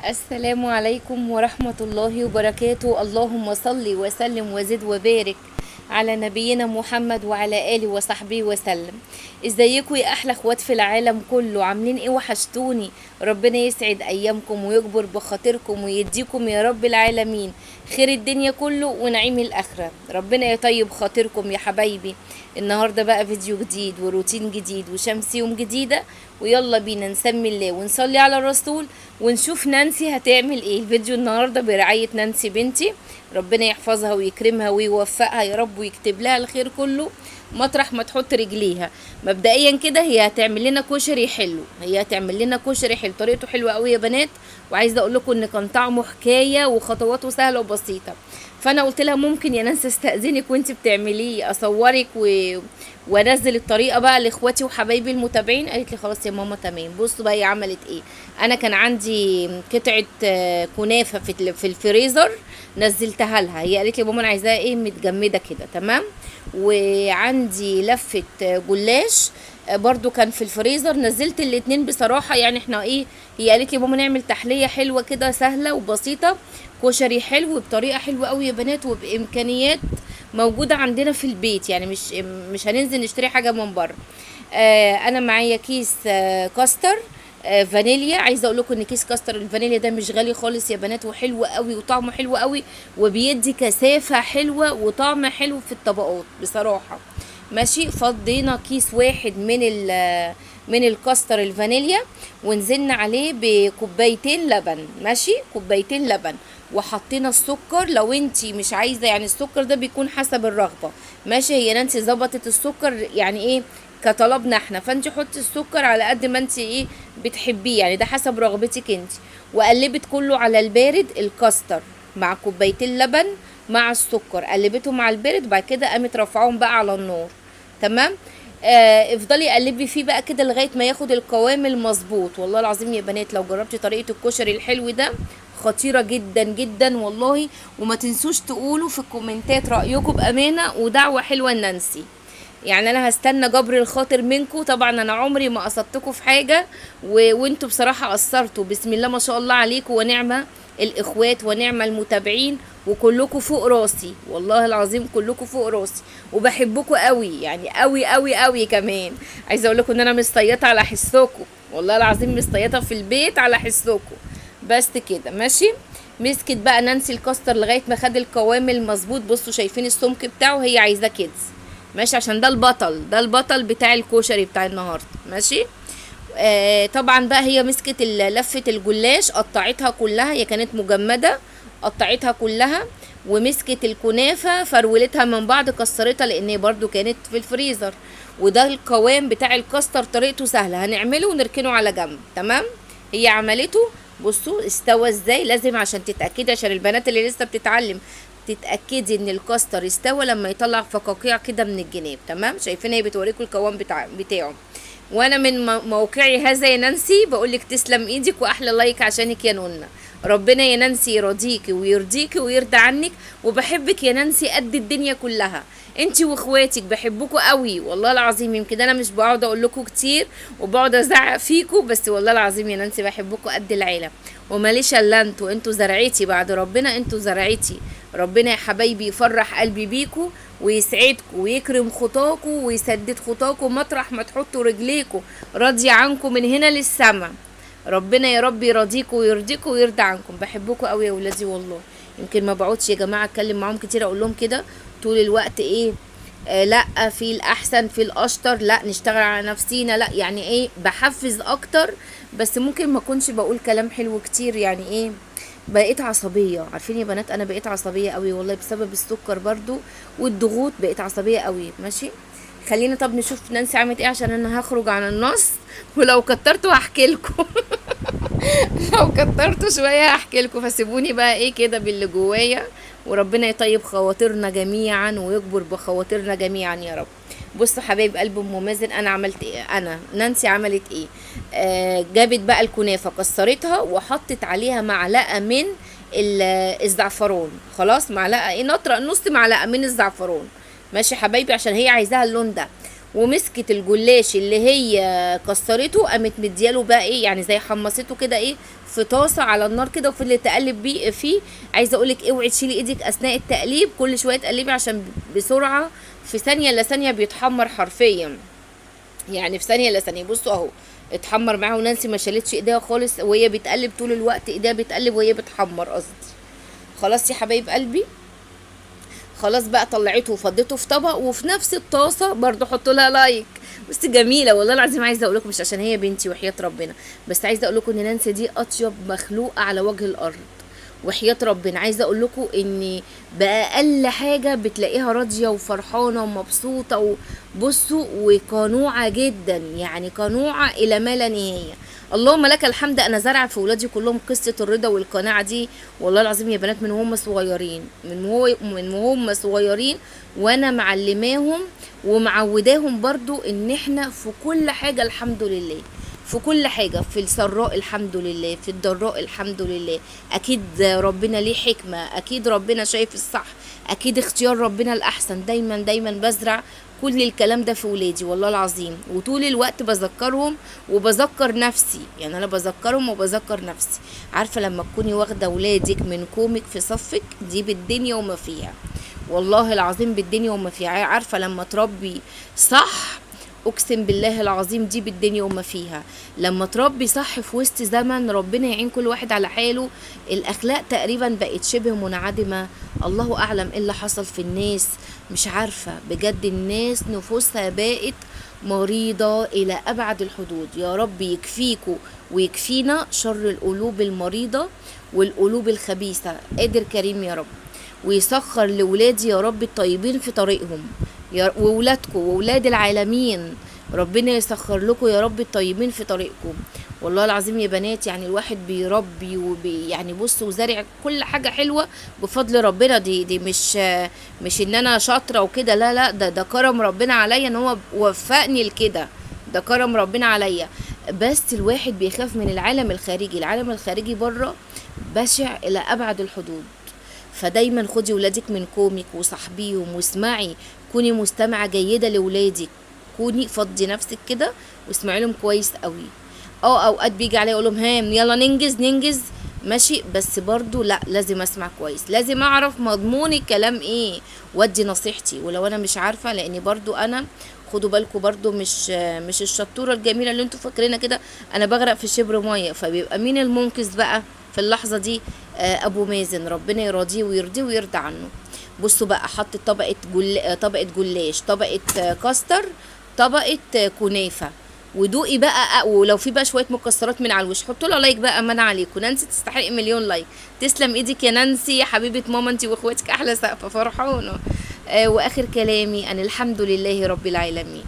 السلام عليكم ورحمة الله وبركاته. اللهم صل وسلم وزد وبارك على نبينا محمد وعلى آله وصحبه وسلم. ازيكم يا احلى اخوات في العالم كله؟ عاملين ايه؟ وحشتوني. ربنا يسعد ايامكم ويكبر بخاطركم ويديكم يا رب العالمين خير الدنيا كله ونعيم الاخرة. ربنا يطيب خاطركم يا حبايبي. النهارده بقى فيديو جديد وروتين جديد وشمس يوم جديدة، ويلا بينا نسمي الله ونصلي على الرسول ونشوف نانسي هتعمل ايه. الفيديو النهارده برعاية نانسي بنتي، ربنا يحفظها ويكرمها ويوفقها يا رب ويكتب لها الخير كله مطرح ما تحط رجليها. مبدئيا كده هي هتعمل لنا كشري حلو، طريقته حلوه قوي يا بنات. وعايزه اقول لكم ان كان طعمه حكايه وخطواته سهله وبسيطه. فانا قلت لها ممكن يا نانسي استاذنك وانت بتعمليه اصورك وانزل الطريقه بقى لاخواتي وحبايبي المتابعين. قالت لي خلاص يا ماما تمام. بصوا بقى هي عملت ايه. انا كان عندي قطعه كنافه في الفريزر، نزلتها لها. هي قالت لي ماما انا عايزاها ايه متجمده كده، تمام. وعندي لفه جلاش برضو كان في الفريزر، نزلت الاتنين بصراحه. يعني احنا ايه، هي قالت لي ماما نعمل تحليه حلوه كده سهله وبسيطه، كشري حلو بطريقه حلوه قوي يا بنات وبامكانيات موجوده عندنا في البيت. يعني مش هننزل نشتري حاجه من بره. انا معايا كيس كاستر فانيليا. عايزه اقول لكم ان كيس كاستر الفانيليا ده مش غالي خالص يا بنات، وحلو قوي وطعمه حلو قوي وبيدي كثافه حلوه وطعم حلو في الطبقات بصراحه. ماشي. فضينا كيس واحد من الكاستر الفانيليا ونزلنا عليه بكوبايتين لبن. ماشي، كوبايتين لبن. وحطينا السكر لو انتي مش عايزه، يعني السكر ده بيكون حسب الرغبه. ماشي، هي نانسي ظبطت السكر يعني ايه كطلبنا احنا، فانت حطي السكر على قد ما انت ايه بتحبيه، يعني ده حسب رغبتك انت. وقلبت كله على البارد، الكاستر مع كوبايتين لبن مع السكر، قلبتهم على البارد وبعد كده قامت رافعاهم بقى على النار. تمام. افضلي قلبي فيه بقى كده لغايه ما ياخد القوام المظبوط. والله العظيم يا بنات لو جربتي طريقه الكشري الحلو ده خطيره جدا جدا والله. وما تنسوش تقولوا في الكومنتات رايكم بامانه ودعوه حلوه لنانسي. يعني انا هستنى جبر الخاطر منكم. طبعا انا عمري ما قصدتكم في حاجه وانتوا بصراحه قصرتوا. بسم الله ما شاء الله عليكم ونعمه الاخوات ونعمه المتابعين، وكلكم فوق راسي والله العظيم، كلكم فوق راسي وبحبكم قوي، يعني قوي قوي قوي كمان. عايزه اقول لكم ان انا مستيطه على حسكم، والله العظيم مستيطه في البيت على حسكم. بس كده ماشي. مسكت بقى نانسي الكاستر لغايه ما خد القوام المظبوط. بصوا شايفين السمك بتاعه، هي عايزاه كده. ماشي، عشان ده البطل بتاع الكشري بتاع النهارده. ماشي. طبعا بقى هي مسكت لفه الجلاش قطعتها كلها، هي كانت مجمده قطعتها كلها. ومسكت الكنافه فرولتها من بعض كسرتها لان هي برضو كانت في الفريزر. وده القوام بتاع الكاستر، طريقته سهله، هنعمله ونركنه على جنب. تمام. هي عملته. بصوا استوى ازاي. لازم عشان تتاكدي، عشان البنات اللي لسه بتتعلم تتاكدي ان الكاستر استوى لما يطلع فقاقيع كده من الجناب. تمام. شايفين هي بتوريكم القوام بتاعه. وانا من موقعي هذا يا نانسي بقولك تسلم ايدك واحلى لايك عشانك يا نونا. ربنا يا نانسي يرضيكي ويرضيكي ويرضى عنك. وبحبك يا نانسي قد الدنيا كلها. انتي واخواتك بحبكوا قوي والله العظيم. يمكن انا مش بقعد اقول لكم كتير وبقعد ازعق فيكم، بس والله العظيم يا نانسي بحبكوا قد العيله. وماليش الا انتوا زرعتي بعد ربنا، انتوا زرعتي. ربنا يا حبايبي يفرح قلبي بيكوا ويسعدكوا ويكرم خطاكوا ويسدد خطاكوا مطرح ما تحطوا رجليكوا، راضي عنكم من هنا للسما. ربنا يا رب يرضيكوا ويرضيكوا ويرضى عنكم. بحبكوا قوي يا ولادي والله. يمكن ما بقعدش يا جماعه اتكلم معاهم كتير اقول لهم كده طول الوقت ايه، لا في الاحسن في الاشطر، لا نشتغل على نفسينا، لا يعني ايه بحفز اكتر. بس ممكن ما اكونش بقول كلام حلو كتير، يعني ايه بقيت عصبيه. عارفين يا بنات انا بقيت عصبيه قوي والله بسبب السكر برضو والضغوط، بقيت عصبيه قوي. ماشي. خلينا طب نشوف نانسي عملت ايه عشان انا هخرج عن النص. ولو كترتوا هحكي لكم لو كترتوا شويه هحكي لكم، فسيبوني بقى ايه كده باللي جوايا. وربنا يطيب خواطرنا جميعا ويكبر بخواطرنا جميعا يا رب. بصوا حبايب قلب ام مازن انا عملت ايه. انا نانسي عملت ايه. جابت بقى الكنافه كسرتها وحطت عليها معلقه من الزعفران. خلاص معلقه ايه، نص معلقه من الزعفران. ماشي حبايبي عشان هي عايزاها اللون ده. ومسكت الجلاش اللي هي كسرته، قامت مدياله بقى ايه يعني زي حمصته كده ايه في طاسه على النار كده، وفضلت تقلب بيه فيه. عايزه اقولك اوعي تشيلي ايدك اثناء التقليب، كل شويه تقلبي عشان بسرعه في ثانيه الا ثانيه بيتحمر حرفيا، يعني في ثانيه الا ثانيه. بصوا اهو اتحمر معاها، ونانسي ما شالتش ايديها خالص وهي بتقلب طول الوقت، ايديها بتقلب وهي بتحمر قصدي. خلاص يا حبايب قلبي، خلاص بقى طلعته وفضيته في طبق، وفي نفس الطاسه برضو حطوا لها لايك. بس جميله والله العظيم. عايزه اقول لكم مش عشان هي بنتي وحياه ربنا، بس عايزه اقول لكم ان نانسي دي اطيب مخلوقه على وجه الارض وحياه ربنا. عايزه اقول لكم ان باقل حاجه بتلاقيها راضيه وفرحانه ومبسوطه، وبصوا وقنوعه جدا، يعني قنوعه الى ما لا نهايه. اللهم لك الحمد. انا زارعه في ولادي كلهم قصه الرضا والقناعه دي والله العظيم يا بنات، من وهم صغيرين، من وهم صغيرين وانا معلماهم ومعوداهم برضو ان احنا في كل حاجه الحمد لله، في كل حاجة، في السراء الحمد لله، في الضراء الحمد لله. أكيد ربنا ليه حكمة، أكيد ربنا شايف الصح، أكيد اختيار ربنا الأحسن. دايما دايما بزرع كل الكلام ده في ولادي والله العظيم، وطول الوقت بذكرهم وبذكر نفسي، يعني أنا بذكرهم وبذكر نفسي. عارفة لما تكوني واخدة ولادك من كومك في صفك، دي بالدنيا وما فيها والله العظيم، بالدنيا وما فيها. عارفة لما تربي صح، اقسم بالله العظيم دي بالدنيا وما فيها. لما تربي صح في وسط زمن ربنا يعين كل واحد على حاله، الاخلاق تقريبا بقت شبه منعدمه. الله اعلم ايه اللي حصل في الناس، مش عارفه بجد. الناس نفوسها بقت مريضه الى ابعد الحدود. يا رب يكفيكوا ويكفينا شر القلوب المريضه والقلوب الخبيثه، قادر كريم يا رب. ويسخر لولادي يا رب الطيبين في طريقهم، وولادكم وولاد العالمين ربنا يسخر لكم يا رب الطيبين في طريقكم. والله العظيم يا بنات، يعني الواحد بيربي يعني بصوا وزارع كل حاجة حلوة بفضل ربنا. دي مش ان انا شاطرة وكده، لا لا، ده كرم ربنا عليا ان هو وفقني لكده، ده كرم ربنا عليا. بس الواحد بيخاف من العالم الخارجي، العالم الخارجي بره بشع الى ابعد الحدود. فدايما خدي ولادك من كومك وصاحبيهم واسمعي، كوني مستمعة جيدة لولادك، كوني فضي نفسك كده واسمعي لهم كويس قوي. اوقات بيجي عليا اقول لهم هام يلا ننجز ماشي، بس برضو لا، لازم اسمع كويس، لازم اعرف مضمون الكلام ايه وادي نصيحتي ولو انا مش عارفة. لاني برضو انا خدوا بالكم برضو مش الشطورة الجميلة اللي انتوا فاكرينها كده، انا بغرق في شبر مية. فبيبقى مين المنقذ بقى في اللحظة دي؟ ابو مازن ربنا يراضيه ويرضيه ويرضى عنه. بصوا بقى، حطت طبقة جلاش، طبقة كاستر، طبقة كنافة. ودوقي بقى، ولو في بقى شويه مكسرات من على الوش حطوا لها لايك بقى، امان عليكم. نانسي تستحق مليون لايك. تسلم ايدك يا نانسي يا حبيبه ماما، انتي واخواتك احلى سقفه، فرحانه. واخر كلامي ان الحمد لله رب العالمين.